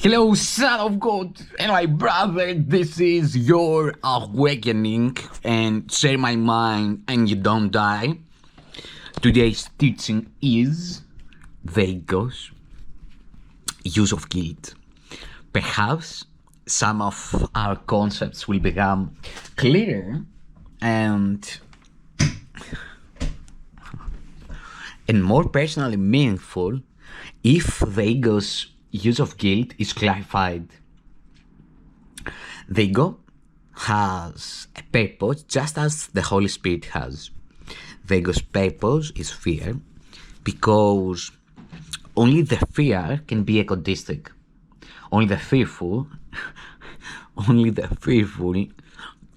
Hello, son of God, and my brother. This is your awakening, and share my mind, and you don't die. Today's teaching is the ego's use of guilt. Perhaps some of our concepts will become clearer and more personally meaningful if the ego's use of guilt is clarified. The ego has a purpose just as the Holy Spirit has. The ego's purpose is fear because only the fear can be egotistic. Only the fearful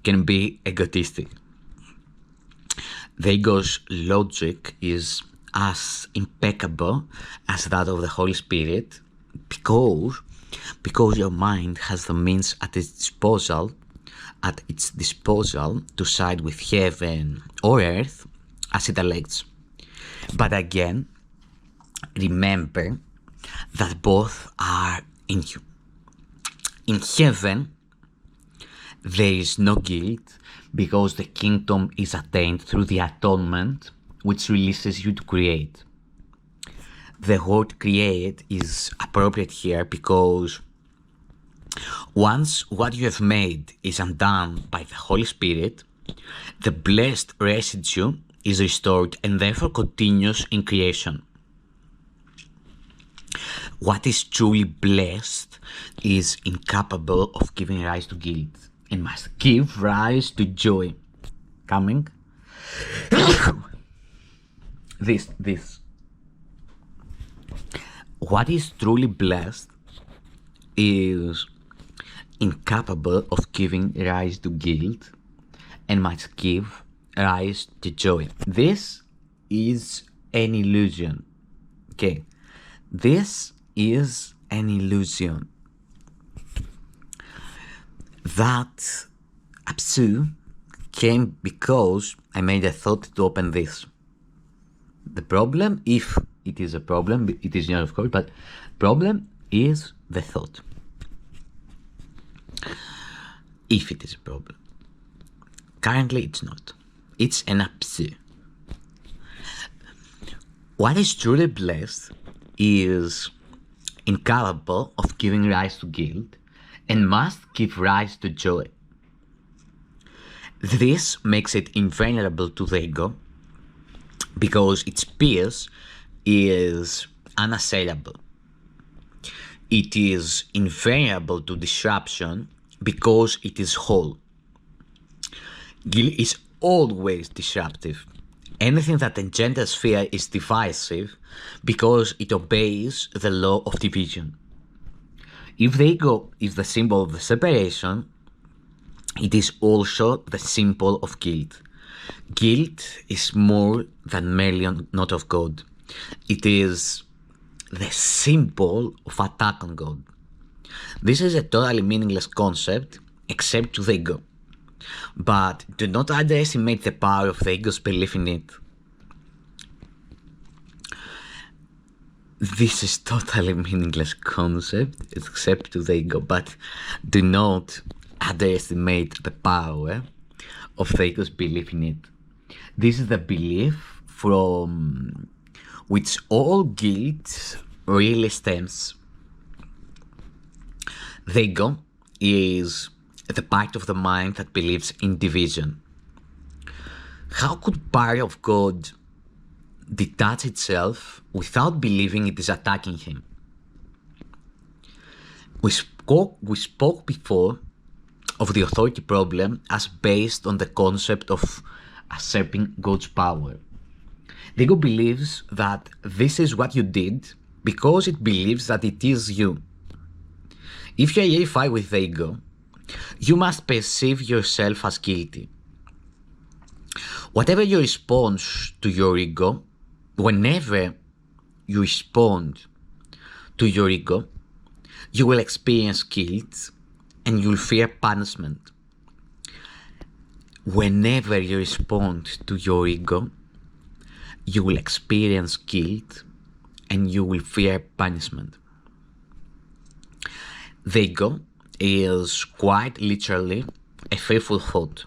can be egotistic. The ego's logic is as impeccable as that of the Holy Spirit because your mind has the means at its disposal to side with heaven or earth as it elects. But again, remember that both are in you. In heaven, there is no guilt because the kingdom is attained through the atonement which releases you to create. The word create is appropriate here because once what you have made is undone by the Holy Spirit, the blessed residue is restored and therefore continues in creation. What is truly blessed is incapable of giving rise to guilt and must give rise to joy. Coming? This. What is truly blessed is incapable of giving rise to guilt and must give rise to joy. This is an illusion. Okay, this is an illusion. That absu came because I made a thought to open this. The problem, if it is a problem, it is not of course, but problem is the thought. If it is a problem. Currently it's not. It's an absu. What is truly blessed is incapable of giving rise to guilt and must give rise to joy. This makes it invulnerable to the ego because its pierce is unassailable. It is invulnerable to disruption because it is whole. Guilt is always disruptive. Anything that engenders fear is divisive because it obeys the law of division. If the ego is the symbol of the separation, it is also the symbol of guilt. Guilt is more than merely not of God. It is the symbol of attack on God. This is a totally meaningless concept except to the ego. But do not underestimate the power of the ego's belief in it. This is totally meaningless concept except to the ego, but do not underestimate the power of the ego's belief in it. This is the belief from which all guilt really stems. The ego is the part of the mind that believes in division. How could part of God detach itself without believing it is attacking him? We spoke before of the authority problem as based on the concept of usurping God's power. The ego believes that this is what you did because it believes that it is you. If you identify with the ego, you must perceive yourself as guilty. Whatever your response to your ego, whenever you respond to your ego, you will experience guilt and you will fear punishment. Whenever you respond to your ego, you will experience guilt and you will fear punishment. The ego is quite literally a fearful thought.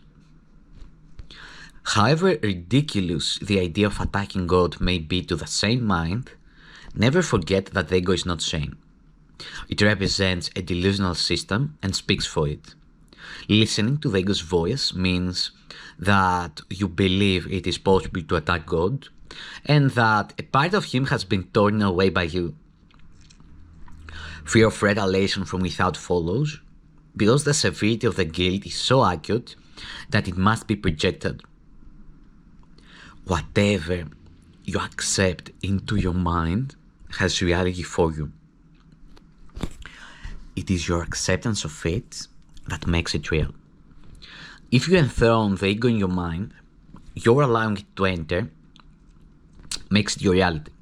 However ridiculous the idea of attacking God may be to the sane mind, never forget that the ego is not sane. It represents a delusional system and speaks for it. Listening to the ego's voice means that you believe it is possible to attack God and that a part of him has been torn away by you. Fear of retaliation from without follows because the severity of the guilt is so acute that it must be projected. Whatever you accept into your mind has reality for you. It is your acceptance of it that makes it real. If you enthrone the ego in your mind, you're allowing it to enter, makes it your reality.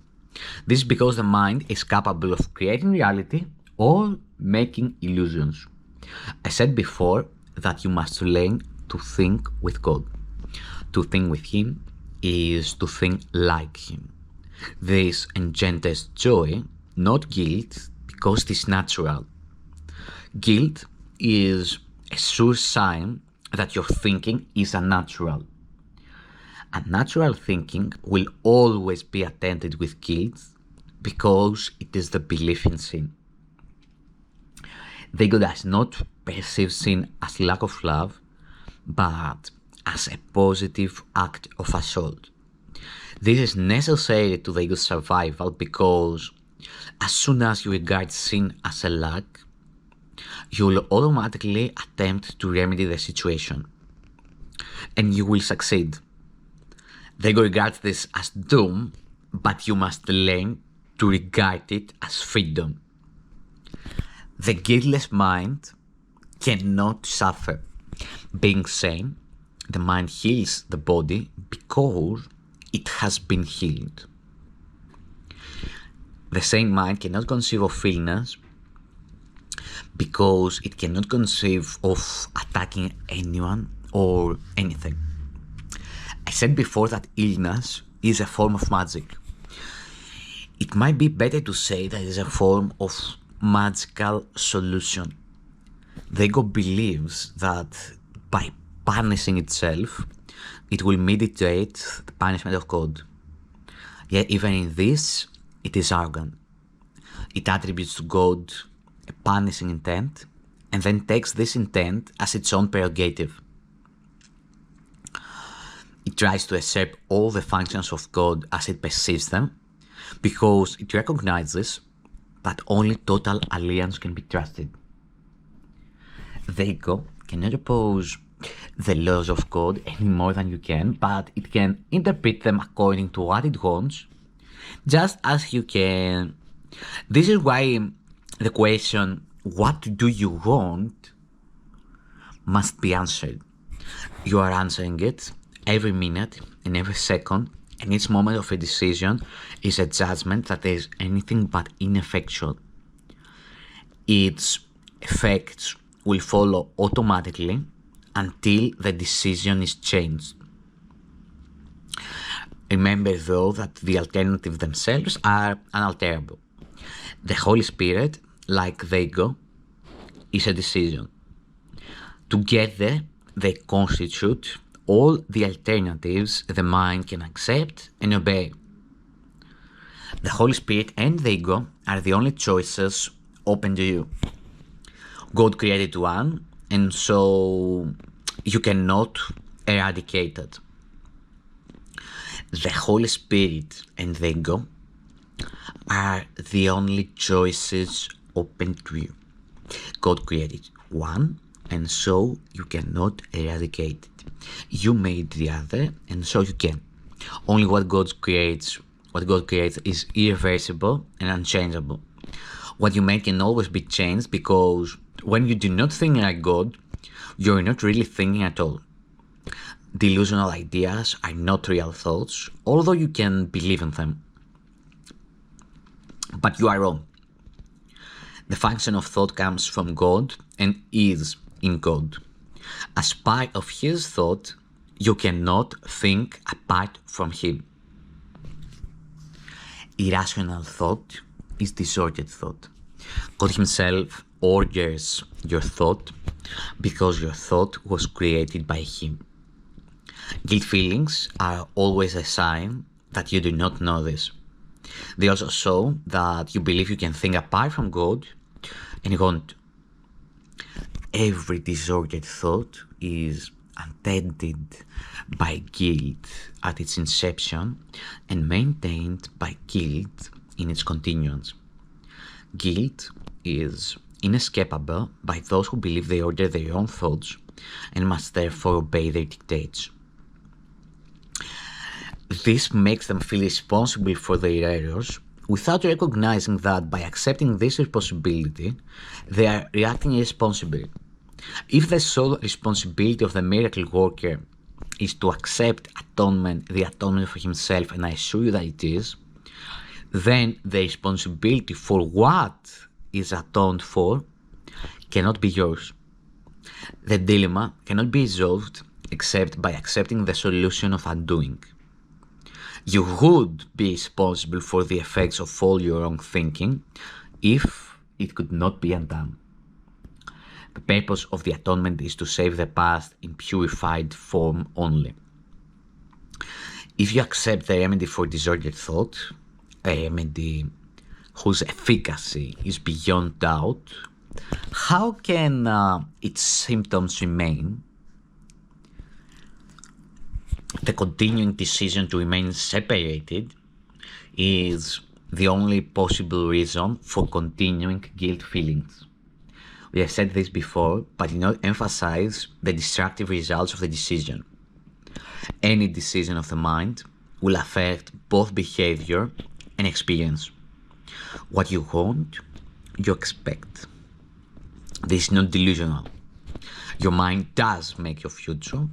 This is because the mind is capable of creating reality or making illusions. I said before that you must learn to think with God. To think with Him is to think like Him. This engenders joy, not guilt, because it is natural. Guilt is a sure sign that your thinking is unnatural. Unnatural thinking will always be attended with guilt because it is the belief in sin. The ego does not perceive sin as lack of love, but as a positive act of assault. This is necessary to the ego's survival because as soon as you regard sin as a lack, you will automatically attempt to remedy the situation. And you will succeed. The ego regards this as doom, but you must learn to regard it as freedom. The guiltless mind cannot suffer. Being sane, the mind heals the body because it has been healed. The sane mind cannot conceive of illness because it cannot conceive of attacking anyone or anything. I said before that illness is a form of magic. It might be better to say that it is a form of magical solution. The ego believes that by punishing itself, it will meditate the punishment of God. Yet even in this, it is arrogant. It attributes to God a punishing intent and then takes this intent as its own prerogative. It tries to usurp all the functions of God as it perceives them because it recognizes that only total allegiance can be trusted. The ego cannot oppose the laws of God any more than you can, but it can interpret them according to what it wants, just as you can. This is why the question, what do you want, must be answered. You are answering it every minute and every second, and each moment of a decision is a judgment that is anything but ineffectual. Its effects will follow automatically until the decision is changed. Remember though that the alternatives themselves are unalterable. The Holy Spirit, like the ego, is a decision. Together, they constitute all the alternatives the mind can accept and obey. The Holy Spirit and the ego are the only choices open to you. God created one, and so you cannot eradicate it. The Holy Spirit and the ego are the only choices open to you. God created one, and so you cannot eradicate it. You made the other, and so you can. Only what God creates is irreversible and unchangeable. What you make can always be changed because when you do not think like God, you're not really thinking at all. Delusional ideas are not real thoughts, although you can believe in them. But you are wrong. The function of thought comes from God and is in God. As part of His thought, you cannot think apart from Him. Irrational thought is disordered thought. God Himself orders your thought because your thought was created by him. Guilt feelings are always a sign that you do not know this. They also show that you believe you can think apart from God and you won't. Every disordered thought is untainted by guilt at its inception and maintained by guilt in its continuance. Guilt is inescapable by those who believe they order their own thoughts and must therefore obey their dictates. This makes them feel responsible for their errors without recognizing that by accepting this responsibility, they are reacting irresponsibly. If the sole responsibility of the miracle worker is to accept the atonement for himself, and I assure you that it is, then the responsibility for what is atoned for cannot be yours. The dilemma cannot be resolved except by accepting the solution of undoing. You would be responsible for the effects of all your wrong thinking if it could not be undone. The purpose of the atonement is to save the past in purified form only. If you accept the remedy for disordered thought, a remedy whose efficacy is beyond doubt, how can its symptoms remain? The continuing decision to remain separated is the only possible reason for continuing guilt feelings. We have said this before, but did not emphasize the destructive results of the decision. Any decision of the mind will affect both behavior and experience. What you want, you expect. This is not delusional. Your mind does make your future,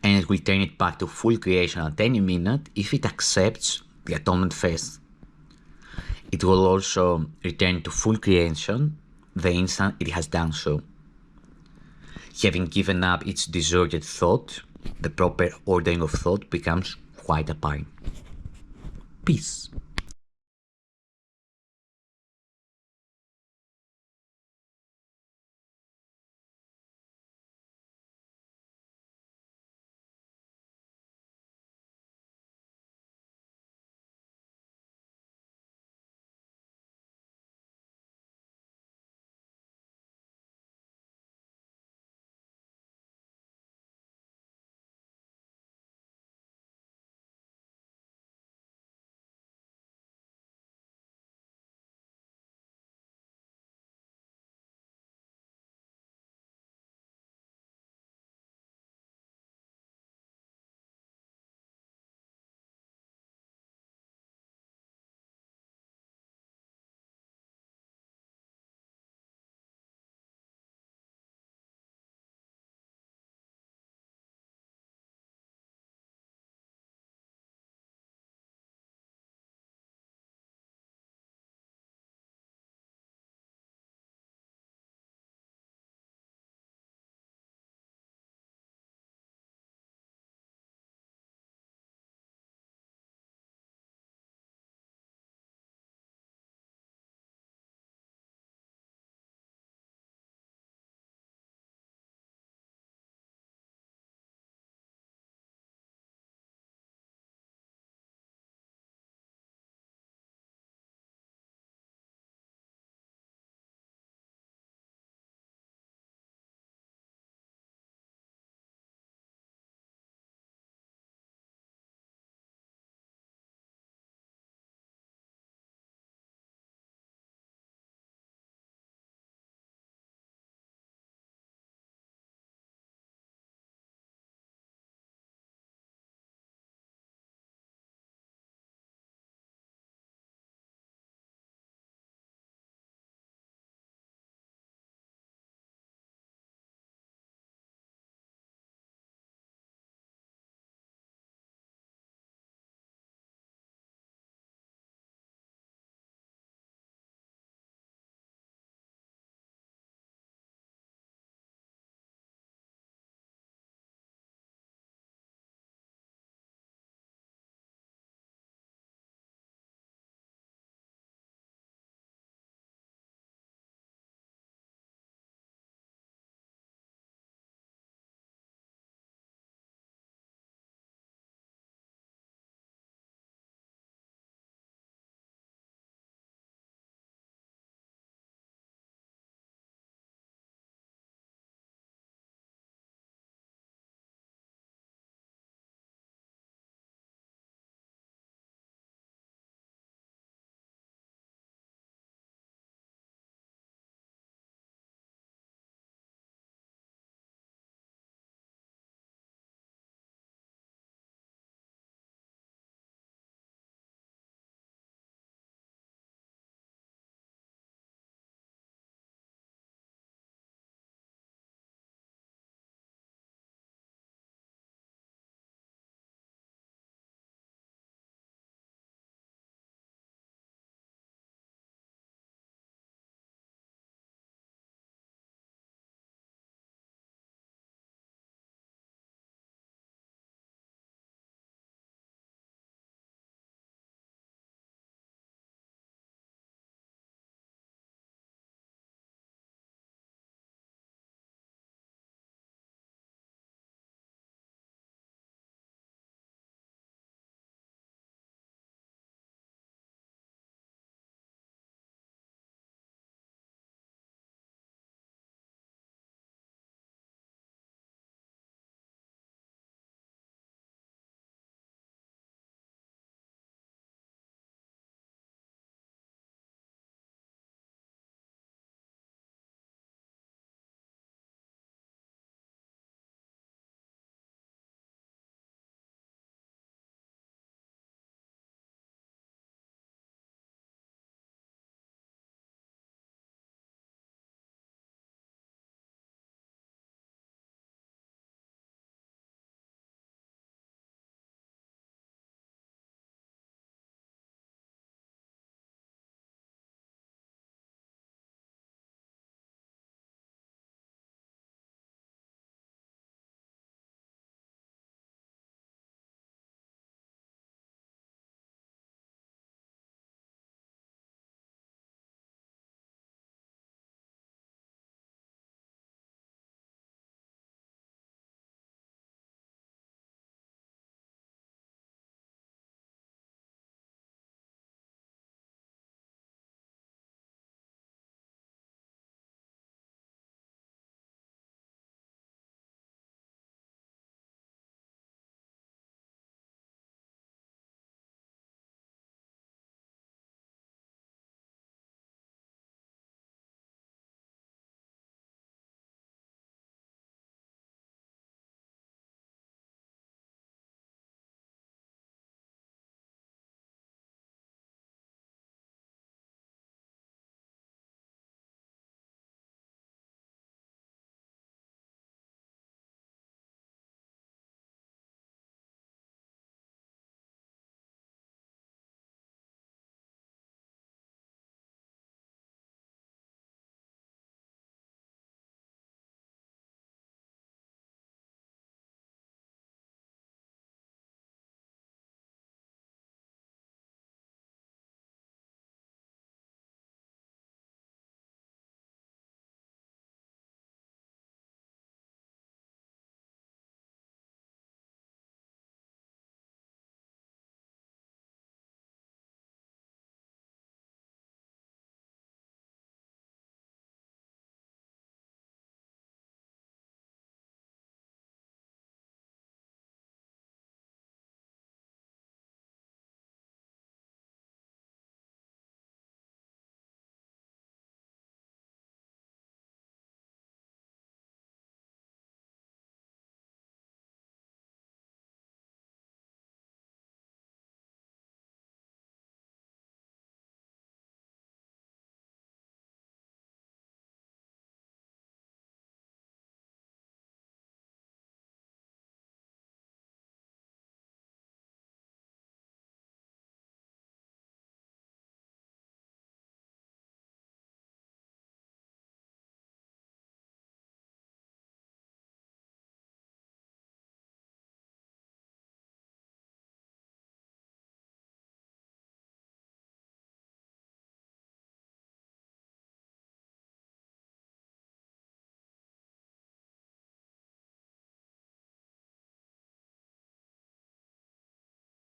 and it will turn it back to full creation at any minute if it accepts the atonement first. It will also return to full creation the instant it has done so. Having given up its disordered thought, the proper ordering of thought becomes quite apparent. Peace.